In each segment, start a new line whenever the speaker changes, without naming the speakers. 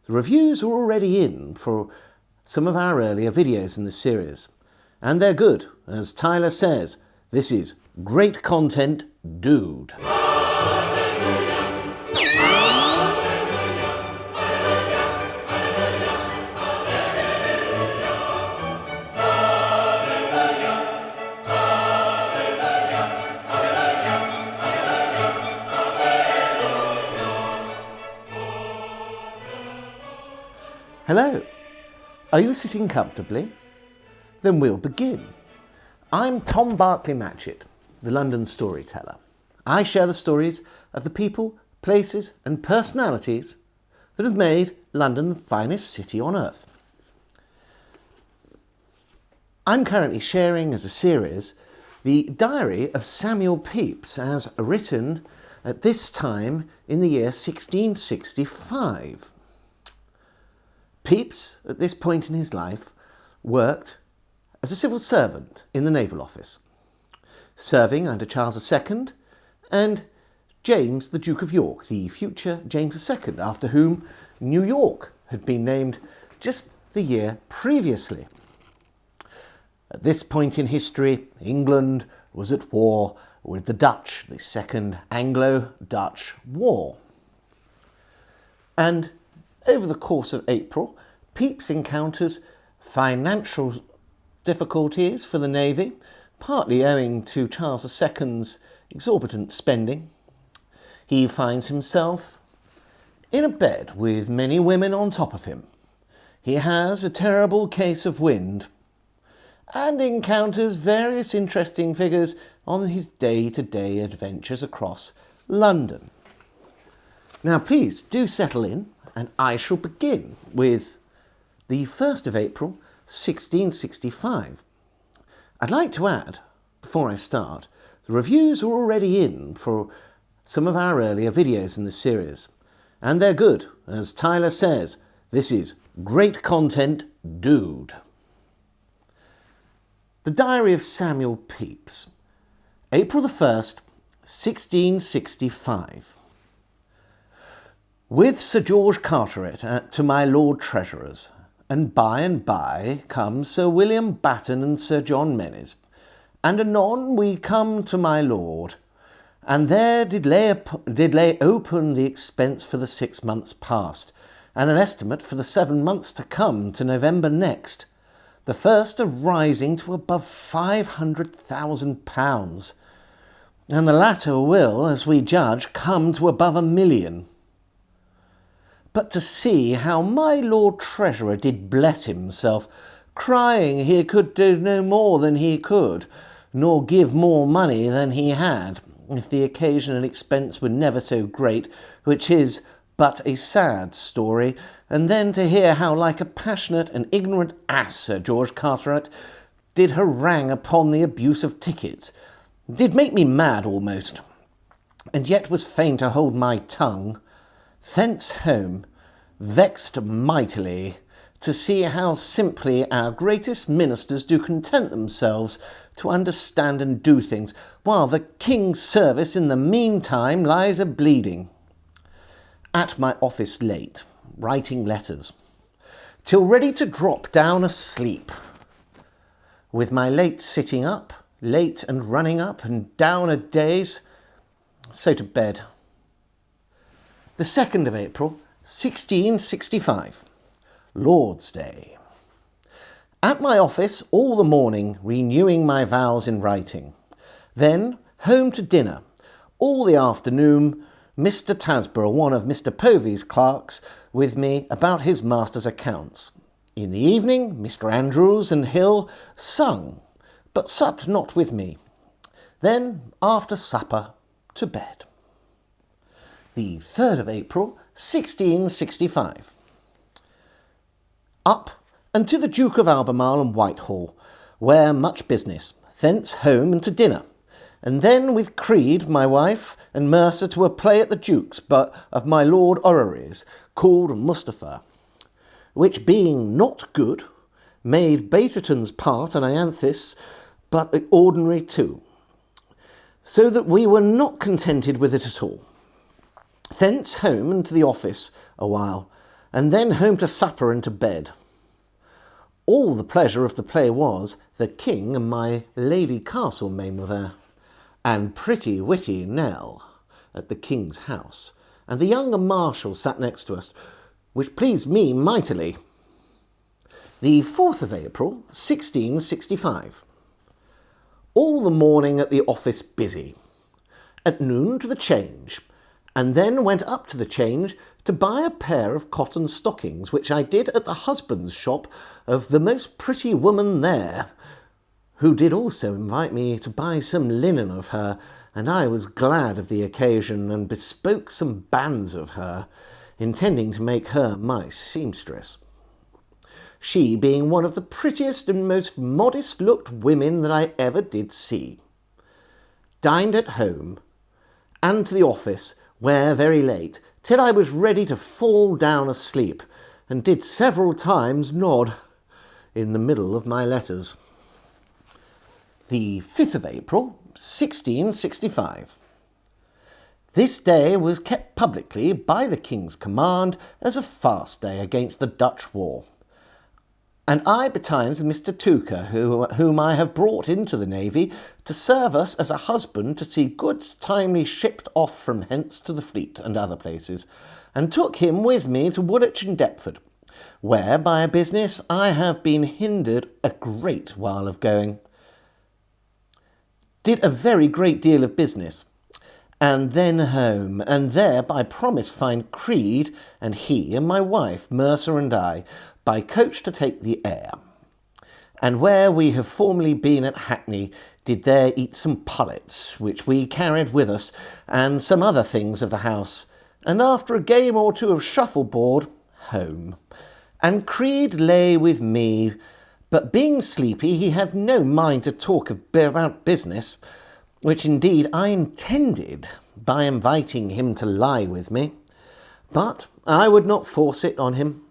The reviews are already in for some of our earlier videos in this series. And they're good. As Tyler says, this is great content, dude. Hello. Are you sitting comfortably? Then we'll begin. I'm Tom Barclay Matchett, the London Storyteller. I share the stories of the people, places and personalities that have made London the finest city on earth. I'm currently sharing as a series the diary of Samuel Pepys as written at this time in the year 1665. Pepys, at this point in his life, worked as a civil servant in the naval office, serving under Charles II and James, the Duke of York, the future James II, after whom New York had been named just the year previously. At this point in history, England was at war with the Dutch, the Second Anglo-Dutch War. And over the course of April, Pepys encounters financial difficulties for the Navy, partly owing to Charles II's exorbitant spending. He finds himself in a bed with many women on top of him. He has a terrible case of wind and encounters various interesting figures on his day-to-day adventures across London. Now please do settle in, and I shall begin with the 1st of April, 1665. I'd like to add, before I start, the reviews are already in for some of our earlier videos in this series. And they're good. As Tyler says, this is great content, dude. The Diary of Samuel Pepys, April the 1st, 1665. With Sir George Carteret to my Lord Treasurer's, and by come Sir William Batten and Sir John Mennes, and anon we come to my Lord, and there did lay open the expense for the 6 months past, and an estimate for the 7 months to come to November next, the first arising to above £500,000, and the latter will, as we judge, come to above £1 million. But to see how my Lord Treasurer did bless himself, crying he could do no more than he could, nor give more money than he had, if the occasion and expense were never so great, which is but a sad story, and then to hear how like a passionate and ignorant ass Sir George Carteret did harangue upon the abuse of tickets, did make me mad almost, and yet was fain to hold my tongue. Thence home, vexed mightily to see how simply our greatest ministers do content themselves to understand and do things, while the King's service in the meantime lies a-bleeding. At my office late, writing letters, till ready to drop down asleep, with my late sitting up, late and running up and down a days, so to bed. The 2nd of April, 1665, Lord's Day. At my office all the morning, renewing my vows in writing. Then home to dinner. All the afternoon, Mr. Tasborough, one of Mr. Pepys' clerks, with me about his master's accounts. In the evening, Mr. Andrews and Hill sung, but supped not with me. Then, after supper, to bed. The 3rd of April, 1665. Up and to the Duke of Albemarle and Whitehall, where much business, thence home and to dinner, and then with Creed, my wife, and Mercer to a play at the Duke's, but of my Lord Orrery's, called Mustapha, which being not good, made Baterton's part and Ianthus but ordinary too, so that we were not contented with it at all. Thence home and to the office a while, and then home to supper and to bed. All the pleasure of the play was, the king and my Lady Castlemaine were there, and pretty witty Nell at the king's house, and the younger marshal sat next to us, which pleased me mightily. The 4th of April, 1665. All the morning at the office busy. At noon to the change, and then went up to the change to buy a pair of cotton stockings, which I did at the husband's shop of the most pretty woman there, who did also invite me to buy some linen of her, and I was glad of the occasion, and bespoke some bands of her, intending to make her my seamstress. She being one of the prettiest and most modest-looked women that I ever did see. Dined at home, and to the office, where very late, till I was ready to fall down asleep, and did several times nod in the middle of my letters. The 5th of April, 1665. This day was kept publicly by the King's command as a fast day against the Dutch war. And I betimes Mr. Tuker, whom I have brought into the navy to serve us as a husband to see goods timely shipped off from hence to the fleet and other places, and took him with me to Woolwich and Deptford, where by a business I have been hindered a great while of going. Did a very great deal of business, and then home, and there by promise find Creed, and he and my wife, Mercer and I, by coach to take the air. And where we have formerly been at Hackney, did there eat some pullets, which we carried with us, and some other things of the house, and after a game or two of shuffleboard, home. And Creed lay with me, but being sleepy, he had no mind to talk about business, which indeed I intended by inviting him to lie with me, but I would not force it on him.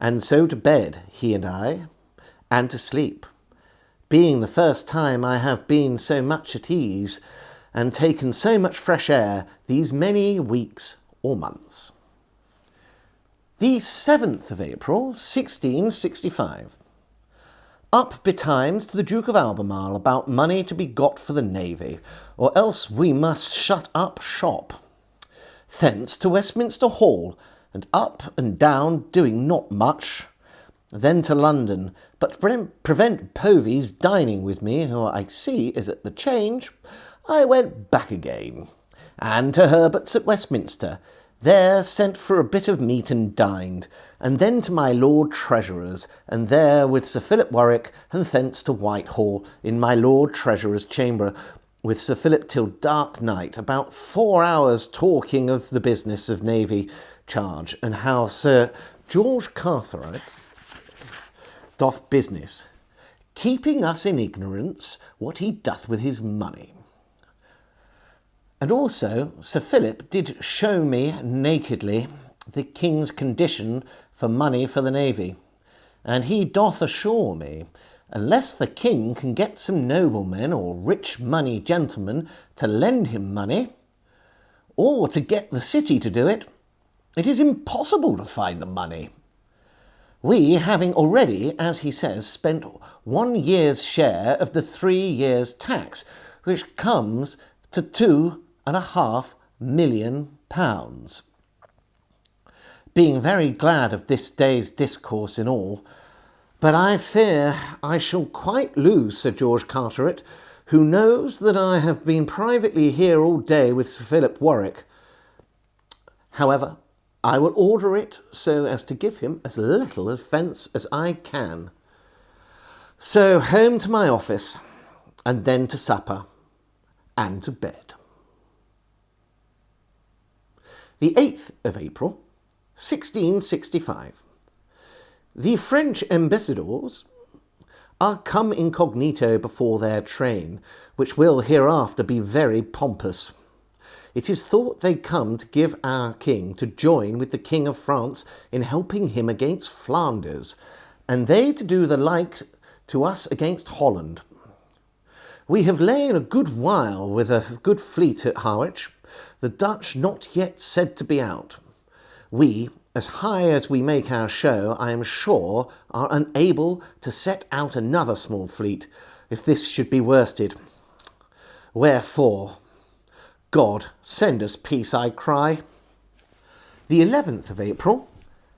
And so to bed, he and I, and to sleep, being the first time I have been so much at ease, and taken so much fresh air these many weeks or months. The 7th of April, 1665. Up betimes to the Duke of Albemarle about money to be got for the navy, or else we must shut up shop. Thence to Westminster Hall, and up and down, doing not much. Then to London, but prevent Pepys dining with me, who I see is at the change, I went back again, and to Herbert's at Westminster. There sent for a bit of meat and dined, and then to my Lord Treasurer's, and there with Sir Philip Warwick, and thence to Whitehall, in my Lord Treasurer's chamber, with Sir Philip till dark night, about 4 hours talking of the business of navy charge, and how Sir George Carteret doth business, keeping us in ignorance what he doth with his money. And also Sir Philip did show me nakedly the king's condition for money for the navy, and he doth assure me, unless the king can get some noblemen or rich money gentlemen to lend him money, or to get the city to do it, it is impossible to find the money. We having already, as he says, spent 1 year's share of the 3 years' tax, which comes to £2.5 million. Being very glad of this day's discourse in all, but I fear I shall quite lose Sir George Carteret, who knows that I have been privately here all day with Sir Philip Warwick. However, I will order it so as to give him as little offence as I can. So home to my office, and then to supper, and to bed. The 8th of April, 1665. The French ambassadors are come incognito before their train, which will hereafter be very pompous. It is thought they come to give our king to join with the King of France in helping him against Flanders, and they to do the like to us against Holland. We have lain a good while with a good fleet at Harwich, the Dutch not yet said to be out. We, as high as we make our show, I am sure, are unable to set out another small fleet, if this should be worsted. Wherefore, God, send us peace, I cry. The 11th of April,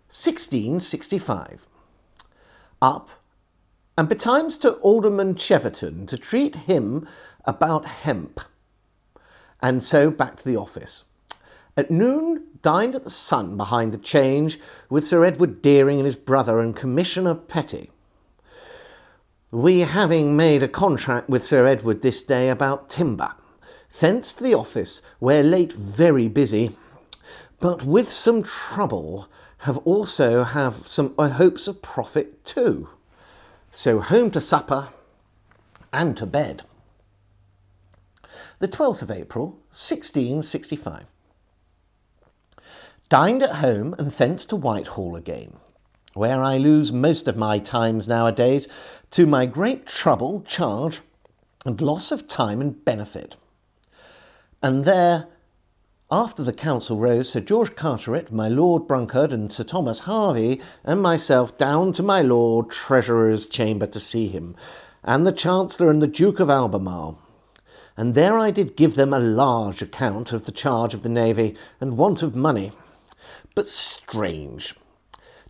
1665. Up, and betimes to Alderman Cheverton to treat him about hemp, and so back to the office. At noon, dined at the Sun behind the Change with Sir Edward Deering and his brother and Commissioner Petty. We having made a contract with Sir Edward this day about timber, thence to the office, where late very busy, but with some trouble, have some hopes of profit too. So home to supper and to bed. The 12th of April, 1665. Dined at home and thence to Whitehall again, where I lose most of my times nowadays, to my great trouble, charge, and loss of time and benefit. And there, after the council rose, Sir George Carteret, my Lord Brunkard, and Sir Thomas Harvey, and myself down to my Lord Treasurer's chamber to see him, and the Chancellor and the Duke of Albemarle. And there I did give them a large account of the charge of the navy and want of money. But strange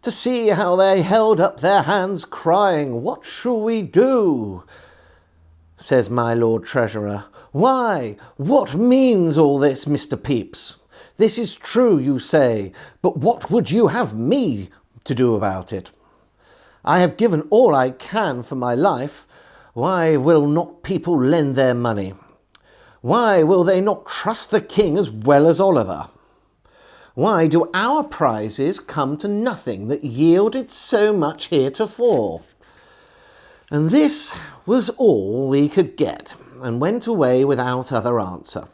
to see how they held up their hands, crying, "What shall we do?" Says my Lord Treasurer, "Why, what means all this, Mr. Pepys? This is true, you say, but what would you have me to do about it? I have given all I can for my life. Why will not people lend their money? Why will they not trust the king as well as Oliver? Why do our prizes come to nothing that yielded so much heretofore?" And this was all we could get, and went away without other answer,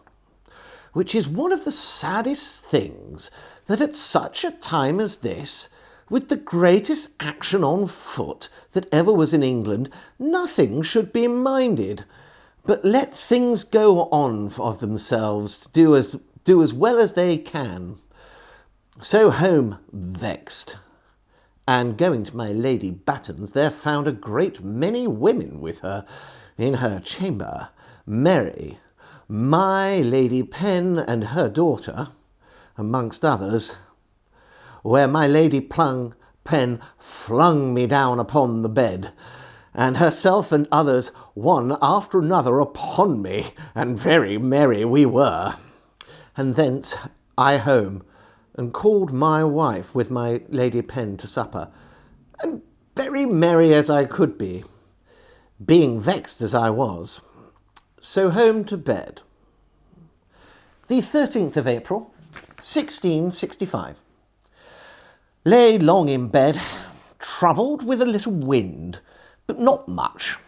which is one of the saddest things, that at such a time as this, with the greatest action on foot that ever was in England, nothing should be minded, but let things go on of themselves, do as well as they can. So home vexed, and going to my Lady Batten's, there found a great many women with her in her chamber, merry, my Lady Penn and her daughter, amongst others, where my Lady Penn flung me down upon the bed, and herself and others one after another upon me, and very merry we were. And thence I home, and called my wife with my Lady Penn to supper, and very merry as I could be, being vexed as I was. So home to bed. The 13th of April, 1665. Lay long in bed, troubled with a little wind, but not much.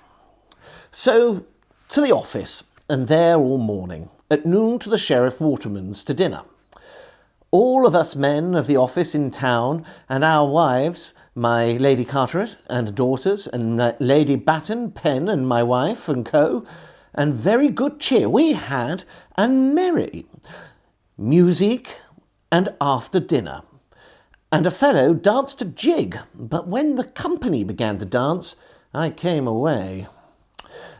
So to the office, and there all morning, at noon to the Sheriff Waterman's to dinner. All of us men of the office in town, and our wives, my Lady Carteret and daughters, and Lady Batten, Penn, and my wife, and co., and very good cheer we had, and merry. Music, and after dinner. And a fellow danced a jig, but when the company began to dance, I came away,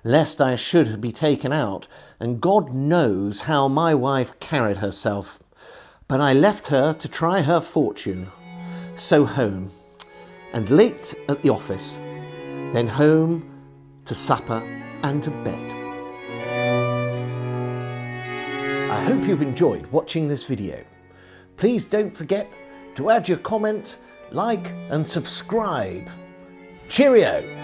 lest I should be taken out, and God knows how my wife carried herself. But I left her to try her fortune. So home, and late at the office, then home to supper and to bed. I hope you've enjoyed watching this video. Please don't forget to add your comments, like and subscribe. Cheerio!